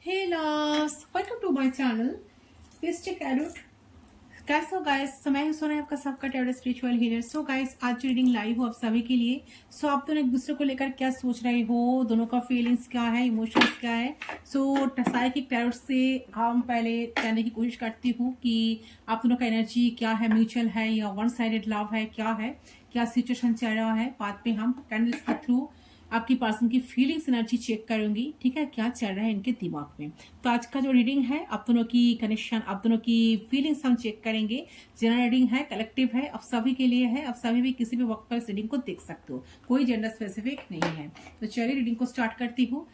Hey loves, welcome to my channel. Please check out. कैसे हो guys? तो मैं हूं सोना, आपका सबका टेवड स्पिरिचुअल हीलर. सो गाइस, आज जो रीडिंग लाइव हो आप सभी के लिए. सो आप दोनों एक दूसरे को लेकर क्या सोच रहे हो, दोनों का फीलिंग्स क्या है, इमोशंस क्या है. सो साइकिक टैरोट से हम पहले जानने की कोशिश करती हूँ कि आप दोनों का एनर्जी क्या है, म्यूचुअल है या वन साइडेड लव है, क्या सिचुएशन चल रहा है. बाद में हम कैंडल्स के थ्रू आपकी पर्सन की फीलिंग्स एनर्जी चेक करूंगी. ठीक है, क्या चल रहा है इनके दिमाग में. तो आज का जो रीडिंग है, आप दोनों की कनेक्शन, आप दोनों की फीलिंग्स हम चेक करेंगे. जनरल रीडिंग है, कलेक्टिव है, आप सभी के लिए है. आप सभी भी किसी भी वक्त पर इस रीडिंग को देख सकते हो, कोई जेंडर स्पेसिफिक नहीं है. तो चलिए रीडिंग को स्टार्ट करती हूँ.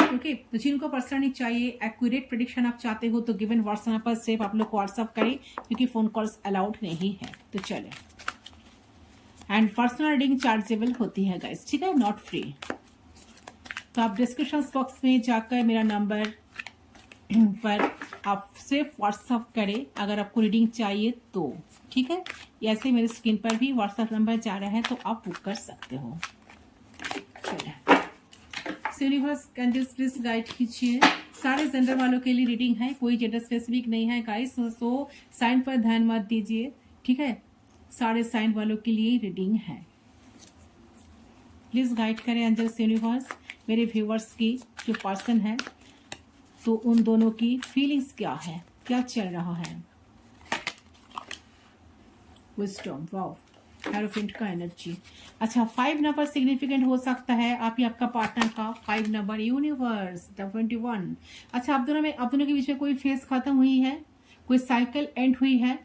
ओके, तो जिनको पर्सनली चाहिए, एक्यूरेट प्रेडिक्शन आप चाहते हो, तो गिवन व्हाट्सएप पर सिर्फ आप लोग व्हाट्सएप करें, क्योंकि फोन कॉल्स अलाउड नहीं है. तो चले. एंड पर्सनल रीडिंग चार्जेबल होती है गाइस, ठीक है, नॉट फ्री. तो आप डिस्क्रिप्शन बॉक्स में जाकर मेरा नंबर पर आप सिर्फ व्हाट्सएप करें अगर आपको रीडिंग चाहिए तो. ठीक है, ऐसे मेरे स्क्रीन पर भी व्हाट्सएप नंबर जा रहा है, तो आप बुक कर सकते हो. चलिए, यूनिवर्स कैंडल्स प्लीज गाइड कीजिए. सारे जेंडर वालों के लिए रीडिंग है, कोई जेंडर स्पेसिफिक नहीं है गाइस. सो साइन पर ध्यान मत दीजिए, ठीक है. सारे साइन वालों के लिए रीडिंग है. प्लीज गाइड करें एंजल्स यूनिवर्स मेरे व्यूवर्स की जो पर्सन है, तो उन दोनों की फीलिंग्स क्या है, क्या चल रहा है. विजडम, वाओ, हेरोफेंट का एनर्जी. अच्छा, 5 नंबर सिग्निफिकेंट हो सकता है आप या आपका पार्टनर का. 5 नंबर, यूनिवर्स, द 21. अच्छा, आप दोनों के बीच में कोई फेज खत्म हुई है, कोई साइकिल एंड हुई है.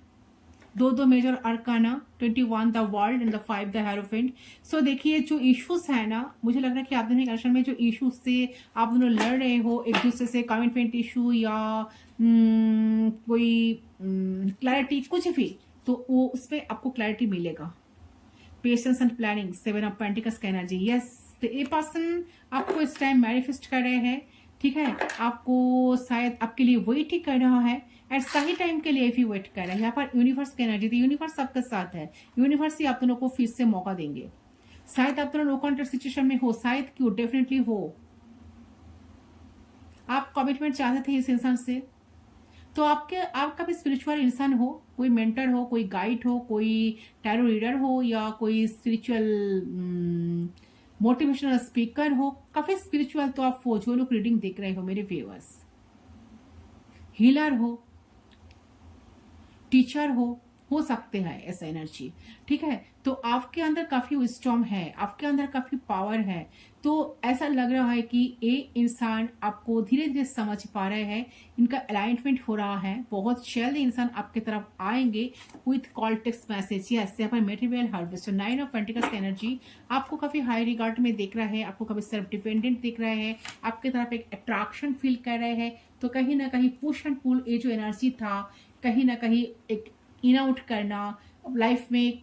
दो major arcana, 21 the world and the 5 the hierophant. So देखिए, जो इश्यूज है ना, मुझे लग रहा है कि आप दोनों के रिलेशन में जो इश्यूज से आप दोनों लड़ रहे हो एक दूसरे से, कमिटमेंट इशू या कोई क्लैरिटी, कुछ भी, तो वो उस पर आपको क्लैरिटी मिलेगा. Patience and planning, 7 of pentacles का एनर्जी. यस, ये पर्सन आपको इस टाइम मैनिफेस्ट कर रहे हैं. ठीक है, आपको शायद आपके लिए वेट ही कर रहा है, एंड सही टाइम के लिए भी वेट कर रहा है. यहाँ पर यूनिवर्स की एनर्जी, तो यूनिवर्स आपके साथ है. यूनिवर्स ही आप दोनों को फिर से मौका देंगे. शायद आप दोनों नो कॉन्टेक्ट सिचुएशन में हो, शायद क्यों, डेफिनेटली हो. आप कमिटमेंट चाहते थे इस इंसान से, तो आपका भी स्पिरिचुअल इंसान हो, कोई मेंटर हो, कोई गाइड हो, कोई टैरो रीडर हो, या कोई स्पिरिचुअल मोटिवेशनल स्पीकर हो, काफी स्पिरिचुअल. तो आप वो जो लोग रीडिंग देख रहे हो मेरे व्यूअर्स, हीलर हो, टीचर हो सकते हैं ऐसा एनर्जी. ठीक है, तो आपके अंदर काफी विस्डम है, आपके अंदर काफी पावर है. तो ऐसा लग रहा है कि ये इंसान आपको धीरे धीरे समझ पा रहे हैं, इनका अलाइनमेंट हो रहा है. बहुत जल्द इंसान आपके तरफ आएंगे with call text message. Yes, यहाँ पर मेटेरियल हार्वेस्ट. 9 ऑफ पेंटिकल्स की एनर्जी आपको काफी हाई रिगार्ड में देख रहा है, आपको काफी सेल्फ डिपेंडेंट देख रहा है, आपके तरफ एक अट्रैक्शन फील कर रहे हैं. तो कहीं ना कहीं पुश एंड पुल, ये जो एनर्जी था, कहीं ना कहीं एक इन आउट करना, लाइफ में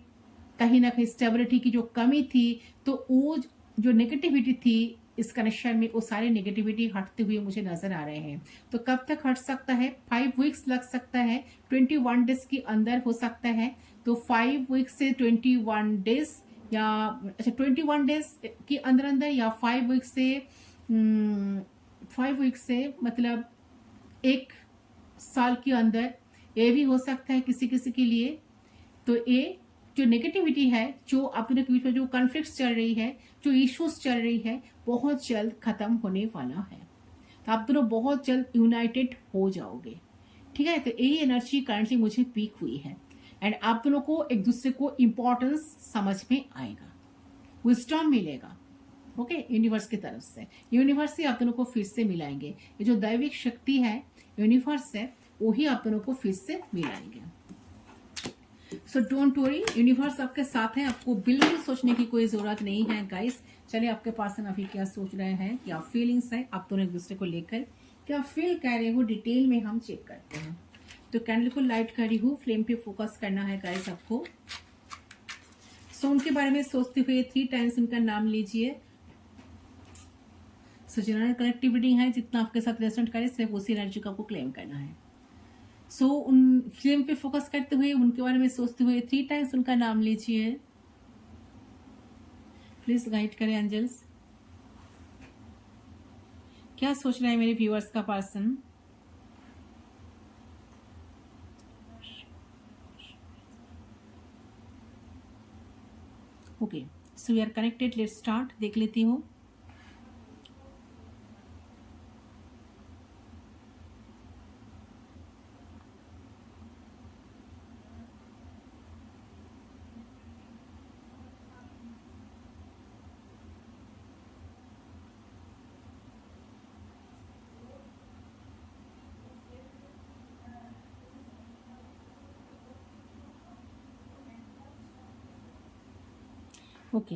कहीं ना कहीं स्टेबिलिटी की जो कमी थी, तो वो जो नेगेटिविटी थी इस कनेक्शन में, वो सारी नेगेटिविटी हटते हुए मुझे नजर आ रहे हैं. तो कब तक हट सकता है? 5 वीक्स लग सकता है, 21 डेज के अंदर हो सकता है. तो 5 वीक्स से 21 डेज, या अच्छा 21 डेज के अंदर अंदर, या 5 वीक्स से 5 वीक्स से मतलब 1 साल के अंदर, ये भी हो सकता है किसी किसी के लिए. तो ये जो नेगेटिविटी है, जो अपने बीच में जो कॉन्फ्लिक्ट चल रही है, जो इश्यूज चल रही है, बहुत जल्द खत्म होने वाला है. तो आप दोनों बहुत जल्द यूनाइटेड हो जाओगे. ठीक है, तो यही एनर्जी करंटली मुझे पीक हुई है, एंड आप दोनों को एक दूसरे को इम्पोर्टेंस समझ में आएगा, विजडम मिलेगा. ओके, यूनिवर्स की तरफ से, यूनिवर्स ही आप दोनों को फिर से मिलाएंगे. ये जो दैविक शक्ति है, यूनिवर्स है, वही आप दोनों को फिर से मिलाएंगे. सो डोंट वरी, यूनिवर्स आपके साथ है, आपको बिल्कुल सोचने की कोई जरूरत नहीं है गाइस. चलिए, आपके पास अभी क्या सोच रहे हैं, क्या फीलिंग्स है आप दोनों एक दूसरे को लेकर, क्या फील कर रहे हो, डिटेल में हम चेक करते हैं. तो कैंडल को लाइट कर रही हूँ, फ्लेम पे फोकस करना है गाइस आपको. सो उनके बारे में सोचते हुए 3 टाइम्स उनका नाम लीजिए. सो जनरल कलेक्टिव रीडिंग है, जितना आपके साथ रेजोनेट करे सिर्फ उसी एनर्जी को आपको क्लेम करना है. सो उन फ्लेम पे फोकस करते हुए, उनके बारे में सोचते हुए 3 टाइम्स उनका नाम लीजिए. प्लीज गाइड करें एंजल्स. क्या सोच रहा है मेरे व्यूअर्स का person? Okay, so we are connected, let's start. देख लेती हूँ। ओके,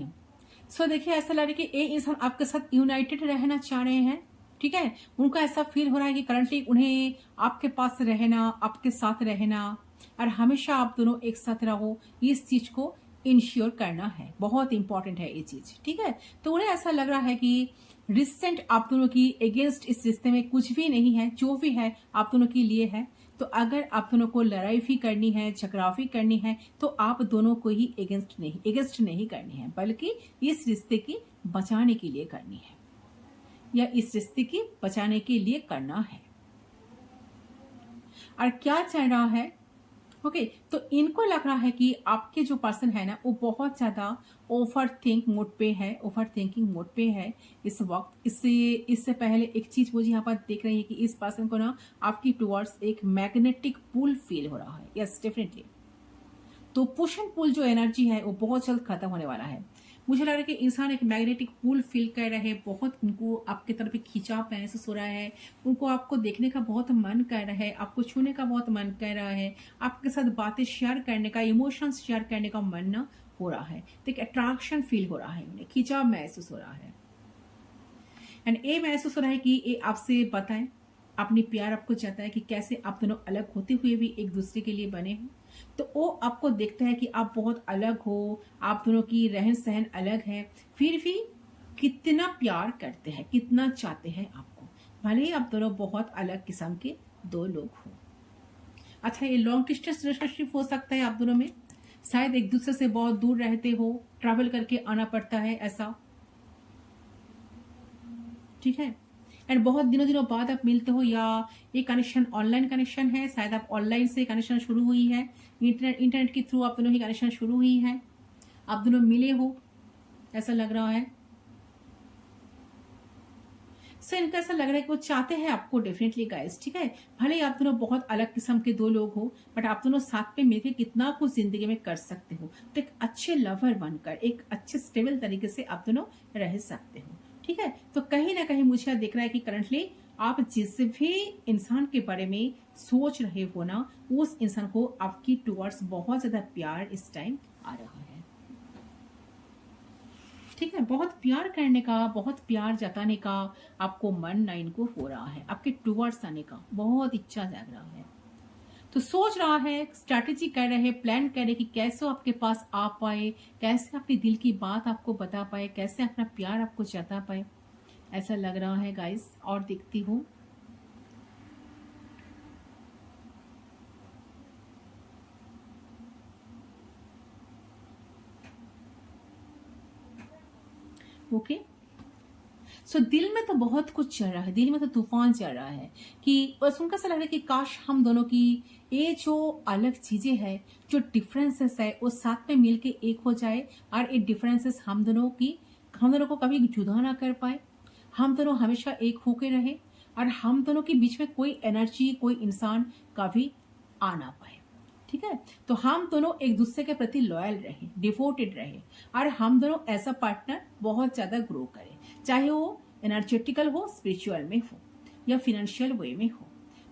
सो देखिए, ऐसा लग रहा है कि ये इंसान आपके साथ यूनाइटेड रहना चाह रहे हैं। ठीक है, उनको ऐसा फील हो रहा है कि करंटली उन्हें आपके पास रहना, आपके साथ रहना और हमेशा आप दोनों एक साथ रहो, इस चीज को इंश्योर करना है। बहुत इंपॉर्टेंट है ये चीज। ठीक है, तो उन्हें ऐसा लग रहा है कि रिसेंट आप दोनों की अगेंस्ट इस रिश्ते में कुछ भी नहीं है, जो भी है आप दोनों के लिए है। तो अगर आप दोनों को लड़ाई भी करनी है, झगड़ा भी करनी है, तो आप दोनों को ही एगेंस्ट नहीं करनी है, बल्कि इस रिश्ते की बचाने के लिए करनी है, या इस रिश्ते की बचाने के लिए करना है। और क्या चल रहा है? ओके, तो इनको लग रहा है कि आपके जो पर्सन है ना, वो बहुत ज्यादा ओवर थिंकिंग मोड पे है इस वक्त। इससे पहले एक चीज मुझे यहाँ पर देख रही है कि इस पर्सन को ना आपकी टुवर्ड्स एक मैग्नेटिक पुल फील हो रहा है। Yes, definitely. तो पुश एंड पुल जो एनर्जी है वो बहुत जल्द खत्म होने वाला है। मुझे लग रहा है कि इंसान एक मैग्नेटिक पुल फील कर रहे हैं, बहुत उनको आपकी तरफ एक खिंचाव महसूस हो रहा है, उनको आपको देखने का बहुत मन कर रहा है, आपको छूने का बहुत मन कर रहा है, आपके साथ बातें शेयर करने का, इमोशंस शेयर करने का मन ना हो रहा है। तो एक अट्रैक्शन फील हो रहा है, उन्हें खिंचाव महसूस हो रहा है। एंड ये महसूस हो रहा है कि ये आपसे बताएं, अपनी प्यार आपको चाहता है कि कैसे आप दोनों अलग होते हुए भी एक दूसरे के लिए बने हो। तो वो आपको देखता है कि आप बहुत अलग हो, आप दोनों की रहन सहन अलग है, फिर भी कितना प्यार करते हैं, कितना चाहते हैं आपको, भले ही आप दोनों बहुत अलग किस्म के दो लोग हो। अच्छा, ये लॉन्ग डिस्टेंस रिलेशनशिप हो सकता है आप दोनों में, शायद एक दूसरे से बहुत दूर रहते हो, ट्रैवल करके आना पड़ता है ऐसा। ठीक है, एंड बहुत दिनों बाद आप मिलते हो, या ये कनेक्शन ऑनलाइन कनेक्शन है, शायद आप ऑनलाइन से कनेक्शन शुरू हुई है, इंटरनेट के थ्रू आप दोनों की कनेक्शन शुरू हुई है, आप दोनों मिले हो, ऐसा लग रहा है। सो इनका ऐसा लग रहा है कि वो चाहते हैं आपको डेफिनेटली गाइस। ठीक है, भले ही आप दोनों बहुत अलग किस्म के दो लोग हो, बट आप दोनों साथ में मिलकर कितना कुछ जिंदगी में कर सकते हो। तो एक अच्छे लवर बनकर, एक अच्छे स्टेबल तरीके से आप दोनों रह सकते हो। ठीक है, तो कहीं ना कहीं मुझे दिख रहा है कि करंटली आप जिस भी इंसान के बारे में सोच रहे हो ना, उस इंसान को आपकी टुवर्ड्स बहुत ज्यादा प्यार इस टाइम आ रहा है। ठीक है, बहुत प्यार करने का, बहुत प्यार जताने का आपको मन ना इनको हो रहा है, आपके टुवर्ड्स आने का बहुत इच्छा जाग रहा है। तो सोच रहा है, स्ट्रैटेजी कर रहे हैं, प्लान कर रहे कि कैसे आपके पास आ पाए, कैसे अपनी दिल की बात आपको बता पाए, कैसे अपना प्यार आपको जता पाए, ऐसा लग रहा है गाइस। और देखती हूँ, ओके। सो दिल में तो बहुत कुछ चल रहा है, दिल में तो तूफान चल रहा है कि बस उनका ऐसा लग रहा है कि काश हम दोनों की ये जो अलग चीजें हैं, जो डिफरेंसेस है, वो साथ में मिलके एक हो जाए, और ये डिफरेंसेस हम दोनों को कभी जुदा ना कर पाए, हम दोनों हमेशा एक होके रहे, और हम दोनों के बीच में कोई एनर्जी, कोई इंसान कभी आ ना पाए। ठीक है, तो हम दोनों एक दूसरे के प्रति लॉयल रहे, डिवोटेड रहे, और हम दोनों एज अ पार्टनर बहुत ज्यादा ग्रो करें, चाहे वो एनर्जेटिकल हो, स्पिरिचुअल में हो, या फिनेंशियल वे में हो।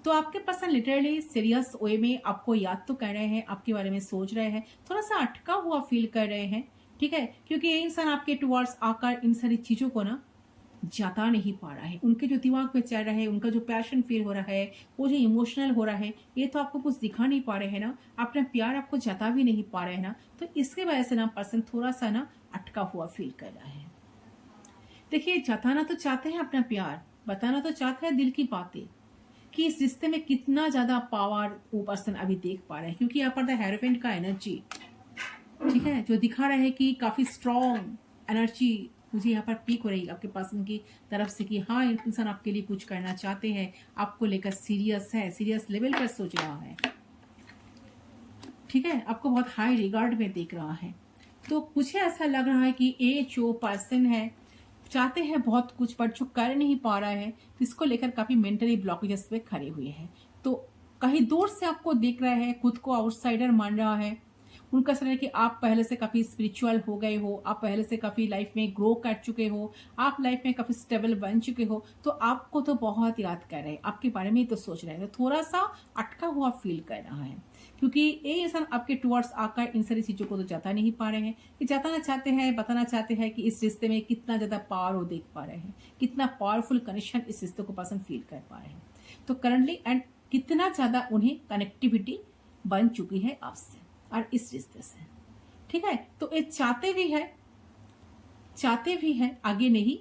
तो आपके पर्सन लिटरली सीरियस वे में आपको याद तो कर रहे हैं, आपके बारे में सोच रहे हैं, थोड़ा सा अटका हुआ फील कर रहे हैं। ठीक है, क्योंकि ये इंसान आपके टुवर्ड्स आकर इन सारी चीजों को ना जता नहीं पा रहा है, उनके जो दिमाग में चल रहा है, उनका जो पैशन फील हो रहा है, वो जो इमोशनल हो रहा है, ये तो आपको कुछ दिखा नहीं पा रहे हैं ना, अपना प्यार आपको जता भी नहीं पा रहे हैं ना, तो इसके वजह से ना पर्सन थोड़ा सा ना अटका हुआ फील कर रहा है। देखिए, जताना तो चाहते हैं अपना प्यार, बताना तो चाहते हैं दिल की बातें, कि इस रिश्ते में कितना ज्यादा पावर वो पर्सन अभी देख पा रहे हैं, क्योंकि यहाँ पर द हेरोफेंट का एनर्जी, ठीक है, जो दिखा रहा है कि काफी स्ट्रॉन्ग एनर्जी मुझे यहाँ पर पीक हो रही है आपके पास इनकी तरफ से कि हाँ इंसान आपके लिए कुछ करना चाहते हैं, आपको लेकर सीरियस है, सीरियस लेवल पर सोच रहा है, ठीक है, आपको बहुत हाई रिगार्ड में देख रहा है। तो मुझे ऐसा लग रहा है कि ये जो पर्सन है चाहते हैं बहुत कुछ पर जो कर नहीं पा रहा है, तो इसको लेकर काफी मेंटली ब्लॉकेजेस पे खड़े हुए हैं। तो कहीं दूर से आपको देख रहा है, खुद को आउटसाइडर मान रहा है। उनका ऐसा है कि आप पहले से काफी स्पिरिचुअल हो गए हो, आप पहले से काफी लाइफ में ग्रो कर चुके हो, आप लाइफ में काफी स्टेबल बन चुके हो, तो आपको तो बहुत याद कर रहे हैं, आपके बारे में ही तो सोच रहे हैं। तो थोड़ा सा अटका हुआ फील कर रहा है, क्योंकि ये इंसान आपके टुवर्ड्स आकर इन सारी चीजों को तो जता नहीं पा रहे हैं। ये जताना चाहते हैं, बताना चाहते हैं कि इस रिश्ते में कितना ज्यादा पावर वो देख पा रहे हैं, कितना पावरफुल कनेक्शन इस रिश्ते को पसंद फील कर पा रहे हैं। तो करंटली एंड कितना ज्यादा उन्हें कनेक्टिविटी बन चुकी है आपसे और इस रिश्ते से, ठीक है। तो ये चाहते भी है आगे नहीं,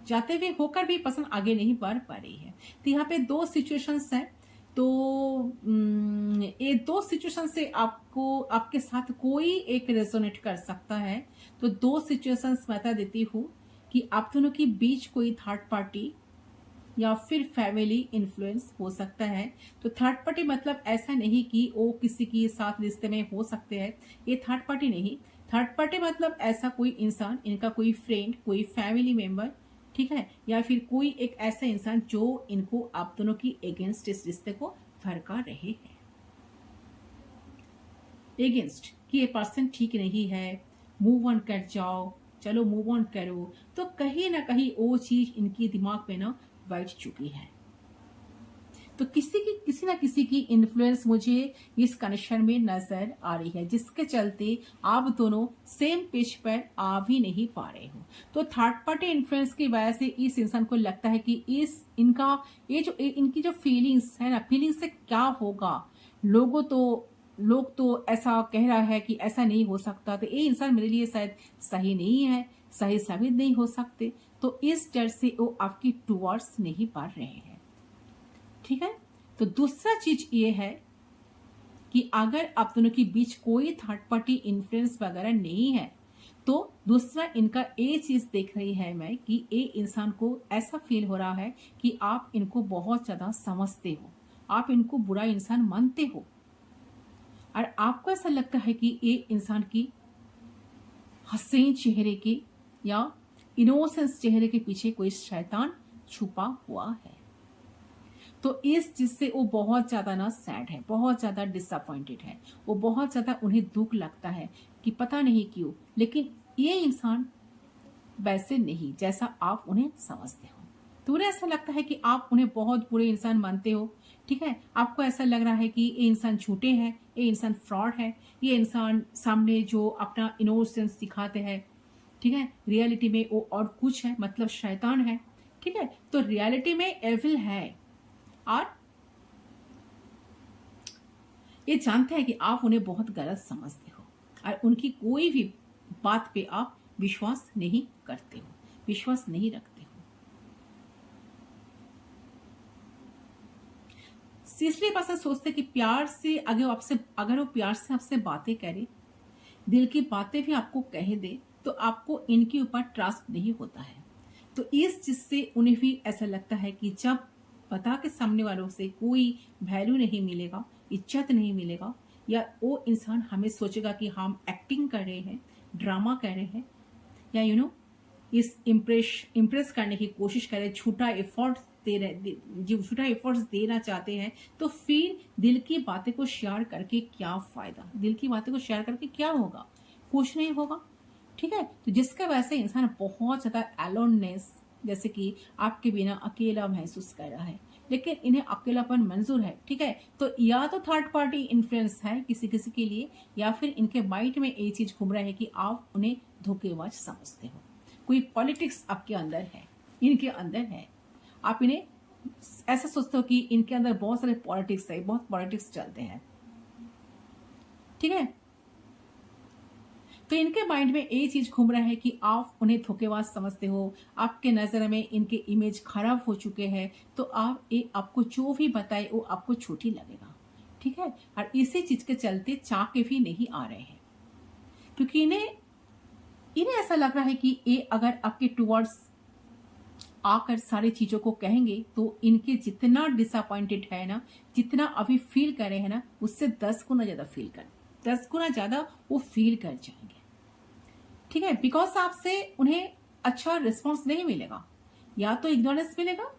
चाहते हुए होकर भी पसंद आगे नहीं बढ़ पा रही है। तो यहाँ पे दो सिचुएशंस हैं। तो ये दो सिचुएशन से आपको आपके साथ कोई एक रेजोनेट कर सकता है। तो दो सिचुएशंस बता देती हूँ कि आप दोनों के बीच कोई थर्ड पार्टी या फिर फैमिली इन्फ्लुएंस हो सकता है। तो थर्ड पार्टी मतलब ऐसा नहीं कि वो किसी के साथ रिश्ते में हो सकते हैं, ये थर्ड पार्टी नहीं। थर्ड पार्टी मतलब ऐसा कोई इंसान, इनका कोई फ्रेंड, कोई फैमिली मेंबर, ठीक है, या फिर कोई एक ऐसा इंसान जो इनको आप दोनों की अगेंस्ट इस रिश्ते को भड़का रहे हैं, अगेंस्ट कि ये पर्सन ठीक नहीं है, मूव ऑन कर जाओ, चलो मूव ऑन करो। तो कहीं ना कहीं वो चीज इनकी दिमाग में ना बैठ चुकी है। तो किसी ना किसी की इन्फ्लुएंस मुझे इस कनेक्शन में नजर आ रही है, जिसके चलते आप दोनों सेम पेज पर आ भी नहीं पा रहे हो। तो थर्ड पार्टी इन्फ्लुएंस की वजह से इस इंसान को लगता है कि इनकी जो फीलिंग्स है ना, फीलिंग्स से क्या होगा, लोग तो ऐसा कह रहा है कि ऐसा नहीं हो सकता, तो ये इंसान मेरे लिए शायद सही नहीं है, सही साबित नहीं हो सकते। तो इस डर से वो आपकी टुवर्ड्स नहीं बढ़ रहे हैं, ठीक है। तो दूसरा चीज ये है कि अगर आप दोनों के बीच कोई थर्ड पार्टी इन्फ्लुएंस वगैरह नहीं है, तो दूसरा इनका ये चीज देख रही है मैं कि ये इंसान को ऐसा फील हो रहा है कि आप इनको बहुत ज्यादा समझते हो, आप इनको बुरा इंसान मानते हो, और आपको ऐसा लगता है कि ये इंसान की हसीन चेहरे की या इनोसेंस चेहरे के पीछे कोई शैतान छुपा हुआ है। तो इस चीज से वो बहुत ज्यादा ना सैड है, बहुत ज्यादा डिसअपॉइंटेड है, वो बहुत ज्यादा उन्हें दुख लगता है कि पता नहीं क्यों, लेकिन ये इंसान वैसे नहीं जैसा आप उन्हें समझते हो। तो उन्हें ऐसा लगता है कि आप उन्हें बहुत बुरे इंसान मानते हो, ठीक है। आपको ऐसा लग रहा है कि ये इंसान झूठे हैं, ये इंसान फ्रॉड है, ये इंसान सामने जो अपना इनोसेंस दिखाते हैं, ठीक है, रियलिटी में वो और कुछ है, मतलब शैतान है, ठीक है। तो रियलिटी में एविल है, और ये जानते हैं कि आप उन्हें बहुत गलत समझते हो और उनकी कोई भी बात पे आप विश्वास नहीं करते हो, विश्वास नहीं रखते हो। इसलिए पर्सन सोचते कि प्यार से अगर वो प्यार से आपसे बातें करे, दिल की बातें भी आपको कह दे, तो आपको इनके ऊपर ट्रस्ट नहीं होता है। तो इस चीज से उन्हें भी ऐसा लगता है कि जब पता के सामने वालों से कोई वैल्यू नहीं मिलेगा, इज्जत नहीं मिलेगा, या वो इंसान हमें सोचेगा कि हम एक्टिंग कर रहे हैं, ड्रामा कर रहे हैं, या इस इम्प्रेस करने की कोशिश कर रहे, झूठा एफर्ट्स देना चाहते हैं, तो फिर दिल की बातें को शेयर करके क्या फायदा, दिल की बातें को शेयर करके क्या होगा, कुछ नहीं होगा, ठीक है। तो जिसका वैसे इंसान बहुत ज्यादा एलोननेस, जैसे कि आपके बिना अकेला महसूस कर रहा है, लेकिन इन्हें अकेलापन मंजूर है, ठीक है। तो या तो थर्ड पार्टी इन्फ्लुएंस है किसी किसी के लिए, या फिर इनके माइंड में ये चीज घूम रहा है कि आप उन्हें धोखेबाज समझते हो, कोई पॉलिटिक्स आपके अंदर है, इनके अंदर है, आप इन्हें ऐसा सोचते हो कि इनके अंदर बहुत सारे पॉलिटिक्स है, बहुत पॉलिटिक्स चलते हैं, ठीक है। तो इनके माइंड में ये चीज घूम रहा है कि आप उन्हें धोखेबाज समझते हो, आपके नजर में इनके इमेज खराब हो चुके हैं, तो आपको जो भी बताए वो आपको छोटी लगेगा, ठीक है। और इसी चीज के चलते चाह के भी नहीं आ रहे हैं, क्योंकि इन्हें इन्हें ऐसा लग रहा है कि ये अगर आपके टुवर्ड्स आकर सारी चीजों को कहेंगे तो इनके जितना डिसअपॉइंटेड है ना, जितना अभी फील कर रहे हैं ना, उससे 10 गुना ज्यादा फील कर 10 गुना ज्यादा वो फील कर जाएंगे। ठीक है, बिकॉज आपसे उन्हें अच्छा रिस्पॉन्स नहीं मिलेगा, या तो इग्नोरेंस मिलेगा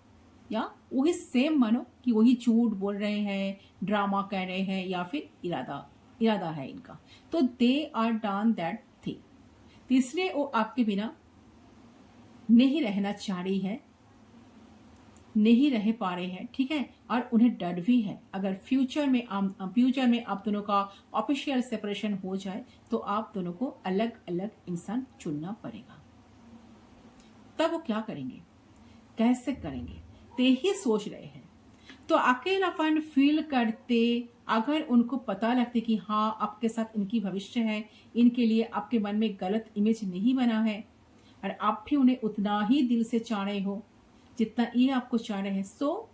या वही सेम मानो कि वही झूठ बोल रहे हैं, ड्रामा कर रहे हैं, या फिर इरादा है इनका। तो they are done that thing, तीसरे वो आपके बिना नहीं रहना चाह रही है, नहीं रह पा रहे हैं। ठीक है, और उन्हें डर भी है अगर फ्यूचर में आप दोनों का ऑफिशियल सेपरेशन हो जाए तो आप दोनों को अलग अलग इंसान चुनना पड़ेगा। तब वो क्या करेंगे, कैसे करेंगे, ते ही सोच रहे हैं। तो अकेलापन फील करते अगर उनको पता लगते कि हाँ आपके साथ इनकी भविष्य है, इनके लिए आपके मन में गलत इमेज नहीं बना है और आप भी उन्हें उतना ही दिल से चाह रहे हो जितना ये आपको चाह रहे हैं, सो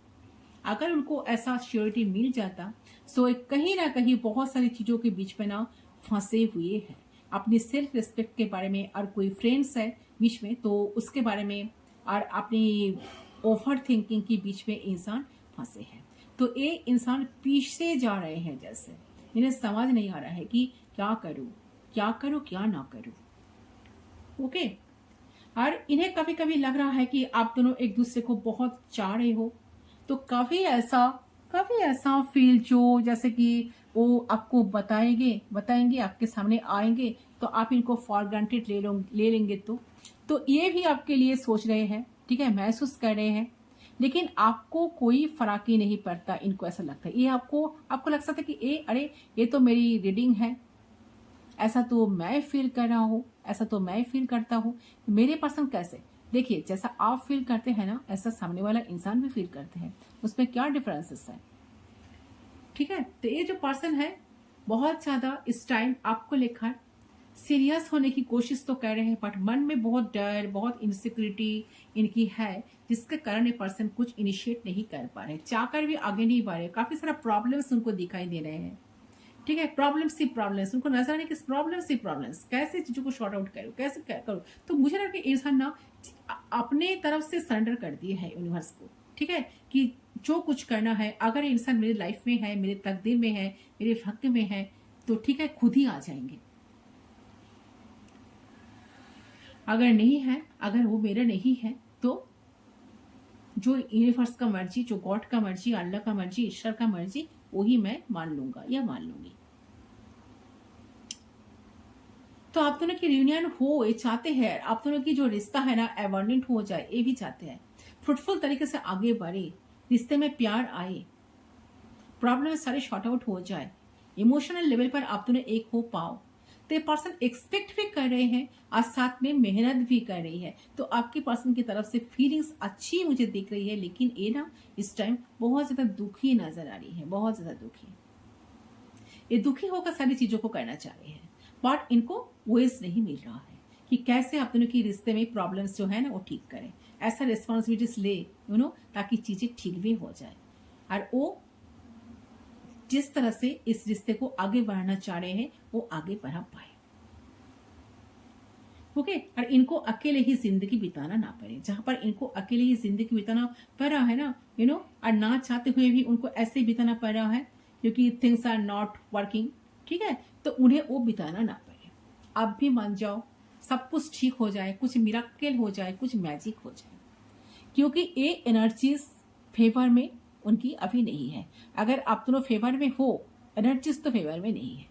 अगर उनको ऐसा श्योरिटी मिल जाता, सो कहीं ना कहीं बहुत सारी चीजों के बीच में ना फंसे हुए हैं। अपनी सेल्फ रिस्पेक्ट के बारे में, और कोई फ्रेंड्स है बीच में तो उसके बारे में, और अपनी ओवर थिंकिंग के बीच में इंसान फंसे हैं। तो ये इंसान पीछे जा रहे हैं, जैसे इन्हें समझ नहीं आ रहा है कि क्या करूं क्या ना करूं। ओके, और इन्हें कभी कभी लग रहा है कि आप दोनों एक दूसरे को बहुत चाह रहे हो, तो काफी ऐसा फील जो जैसे कि वो आपको बताएंगे आपके सामने आएंगे तो आप इनको फॉर ग्रांटेड ले लेंगे। तो ये भी आपके लिए सोच रहे हैं, ठीक है, महसूस कर रहे हैं, लेकिन आपको कोई फर्क ही नहीं पड़ता। इनको ऐसा लगता है, ये आपको लगता है कि अरे ये तो मेरी रीडिंग है, ऐसा तो मैं फील कर रहा हूँ, ऐसा तो मैं फील करता हूँ, मेरे पर्सन कैसे। देखिए, जैसा आप फील करते हैं ना, ऐसा सामने वाला इंसान भी फील करते हैं, उसमें क्या डिफरेंसेस है। ठीक है, तो ये जो पर्सन है बहुत ज्यादा इस टाइम आपको लेकर सीरियस होने की कोशिश तो कर रहे हैं, बट मन में बहुत डर, बहुत इनसिक्योरिटी इनकी है, जिसके कारण ये पर्सन कुछ इनिशिएट नहीं कर पा रहे, चाहकर भी आगे नहीं बढ़ रहे। काफी सारा प्रॉब्लम्स उनको दिखाई दे रहे हैं। ठीक है, प्रॉब्लम्स उनको नजर आने की प्रॉब्लम्स, कैसे चीजों को शॉर्ट आउट करो, कैसे करो। तो मुझे लगा कि इंसान ना अपने तरफ से सरेंडर कर दिए है यूनिवर्स को। ठीक है, कि जो कुछ करना है, अगर इंसान मेरी लाइफ में है, मेरे तकदीर में है, मेरे भाग्य में है, तो ठीक है, खुद ही आ जाएंगे। अगर नहीं है, अगर वो मेरा नहीं है, तो जो यूनिवर्स का मर्जी, जो गॉड का मर्जी, अल्लाह का मर्जी, ईश्वर का मर्जी, वही मैं मान लूंगा या मान लूंगी। तो आप दोनों की रियूनियन हो, ये चाहते हैं। आप दोनों की जो रिश्ता है ना एबंडेंट हो जाए, ये भी चाहते हैं। फ्रूटफुल तरीके से आगे बढ़े, रिश्ते में प्यार आए, प्रॉब्लम सारे शॉर्ट आउट हो जाए, इमोशनल लेवल पर आप दोनों एक हो पाओ। तो ये पर्सन एक्सपेक्ट भी कर रहे हैं और साथ में मेहनत भी कर रही है। तो आपके पर्सन की तरफ से फीलिंग्स अच्छी मुझे दिख रही है, लेकिन ये ना इस टाइम बहुत ज्यादा दुखी नजर आ रही है, बहुत ज्यादा दुखी। ये दुखी होकर सारी चीजों को करना चाह रहे हैं, बट इनको वेज नहीं मिल रहा है कि कैसे आप दोनों की रिश्ते में प्रॉब्लम्स जो है ना वो ठीक करें। ऐसा रिस्पॉन्सिबिलिटीज ले ताकि चीजें ठीक भी हो जाए, और वो जिस तरह से इस रिश्ते को आगे बढ़ाना चाह रहे हैं वो आगे बढ़ा पाए। ओके, और इनको अकेले ही जिंदगी बिताना ना पड़े। जहां पर इनको अकेले ही जिंदगी बिताना पड़ रहा है ना, और ना चाहते हुए भी उनको ऐसे ही बिताना पड़ रहा है क्योंकि थिंग्स आर नॉट वर्किंग। ठीक है, तो उन्हें वो बिताना ना पड़े। आप भी मान जाओ, सब कुछ ठीक हो जाए, कुछ मिराकल हो जाए, कुछ मैजिक हो जाए, क्योंकि ये एनर्जीज फेवर में उनकी अभी नहीं है। अगर आप दोनों फेवर में हो, एनर्जीज तो फेवर में नहीं है,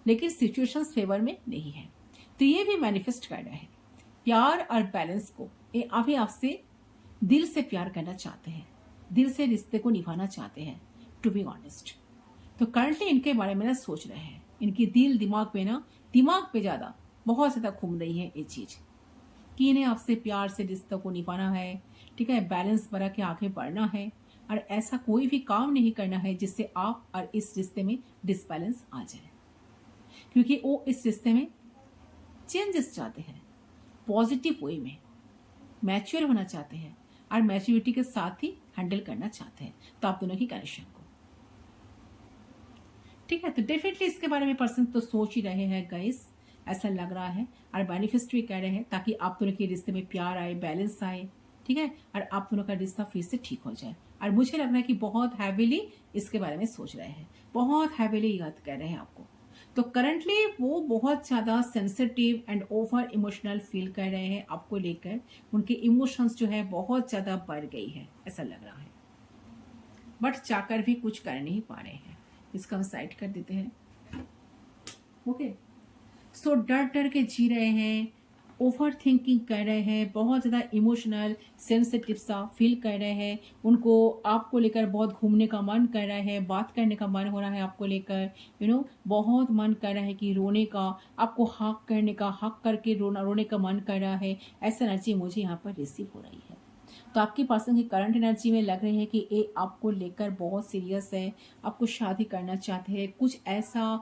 लेकिन सिचुएशंस फेवर में नहीं है। तो ये भी मैनिफेस्ट कर रहा है प्यार और बैलेंस को। ये अभी आपसे दिल से प्यार करना चाहते हैं, दिल से रिश्ते को निभाना चाहते हैं, टू बी ऑनेस्ट। तो करंटली इनके बारे में ना सोच रहे हैं, इनकी दिमाग पे ज्यादा बहुत ज्यादा घूम रही है ये चीज कि इन्हें आपसे प्यार से रिश्ते को निभाना है। ठीक है, बैलेंस बना के आगे बढ़ना है, और ऐसा कोई भी काम नहीं करना है जिससे आप और इस रिश्ते में डिसबैलेंस आ जाए, क्योंकि वो इस रिश्ते में चेंजेस चाहते हैं, पॉजिटिव वे में मैच्योर होना चाहते हैं, और मैच्योरिटी के साथ ही हैंडल करना चाहते हैं। तो आप दोनों की कनेक्शन को, ठीक है, तो डेफिनेटली इसके बारे में पर्सन तो सोच ही रहे हैं गाइस ऐसा लग रहा है। और मैनिफेस्ट भी कर रहे हैं ताकि आप दोनों के रिश्ते में प्यार आए, बैलेंस आए, ठीक है, और आप दोनों का रिश्ता फिर से ठीक हो जाए। और मुझे लग रहा है कि बहुत हैवीली इसके बारे में सोच रहे हैं, बहुत हैवीली याद कर रहे हैं आपको। तो करंटली वो बहुत ज्यादा sensitive and over emotional feel कर रहे हैं आपको लेकर। उनके इमोशंस जो है बहुत ज्यादा बढ़ गई है, ऐसा लग रहा है, बट चाहकर भी कुछ कर नहीं पा रहे हैं। इसका हम साइड कर देते हैं। ओके, सो डर डर के जी रहे हैं, ओवर थिंकिंग कर रहे हैं, बहुत ज़्यादा इमोशनल सेंसिटिव सा फील कर रहे हैं। उनको आपको लेकर बहुत घूमने का मन कर रहा है, बात करने का मन हो रहा है आपको लेकर, बहुत मन कर रहा है कि रोने का, आपको हक करने का, हक करके रोने का मन कर रहा है। ऐसा एनर्जी मुझे यहाँ पर रिसीव हो रही है। तो आपकी पर्सन की करंट एनर्जी में लग रही है कि ये आपको लेकर बहुत सीरियस है, आपको शादी करना चाहते हैं। कुछ ऐसा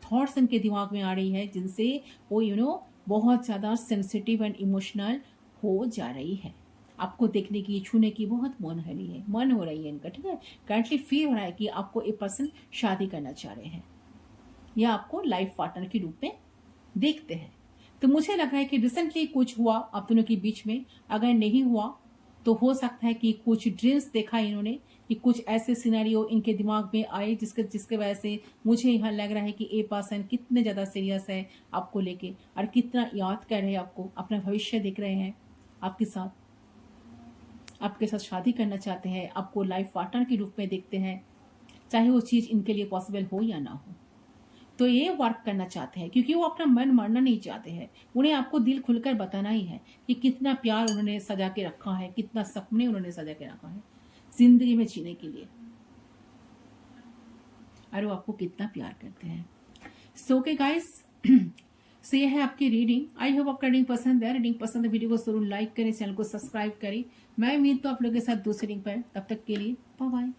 थॉट्स इनके दिमाग में आ रही है जिनसे वो बहुत ज़्यादा सेंसिटिव एंड इमोशनल हो जा रही है। आपको देखने की, छूने की बहुत मन हो रही है इनका, ठीक है। करंटली फील हो रहा है कि आपको ये पर्सन शादी करना चाह रहे हैं या आपको लाइफ पार्टनर के रूप में देखते हैं। तो मुझे लग रहा है कि रिसेंटली कुछ हुआ आप दोनों के बीच में। अगर नहीं हुआ तो हो सकता है कि कुछ ड्रीम्स देखा इन्होंने, कि कुछ ऐसे सिनेरियो इनके दिमाग में आए जिसके वजह से मुझे यहाँ लग रहा है कि ए पर्सन कितने ज्यादा सीरियस है आपको लेके, और कितना याद कर रहे हैं आपको, अपना भविष्य देख रहे हैं आपके साथ शादी करना चाहते हैं, आपको लाइफ पार्टनर के रूप में देखते हैं, चाहे वो चीज इनके लिए पॉसिबल हो या ना हो। तो ये वर्क करना चाहते हैं क्योंकि वो अपना मन मारना नहीं चाहते हैं। उन्हें आपको दिल खुलकर बताना ही है कि कितना प्यार उन्होंने सजा के रखा है, कितना सपने उन्होंने सजा के रखा है जिंदगी में जीने के लिए, और वो आपको कितना प्यार करते हैं। सो ओके गाइस, सो ये है आपकी रीडिंग। आई होप आपका रीडिंग पसंद है। रीडिंग पसंद है, वीडियो को जरूर लाइक करें, चैनल को सब्सक्राइब करें। मैं उम्मीद तो आप लोगों के साथ दूसरी रीडिंग पर, तब तक के लिए बाय बाय।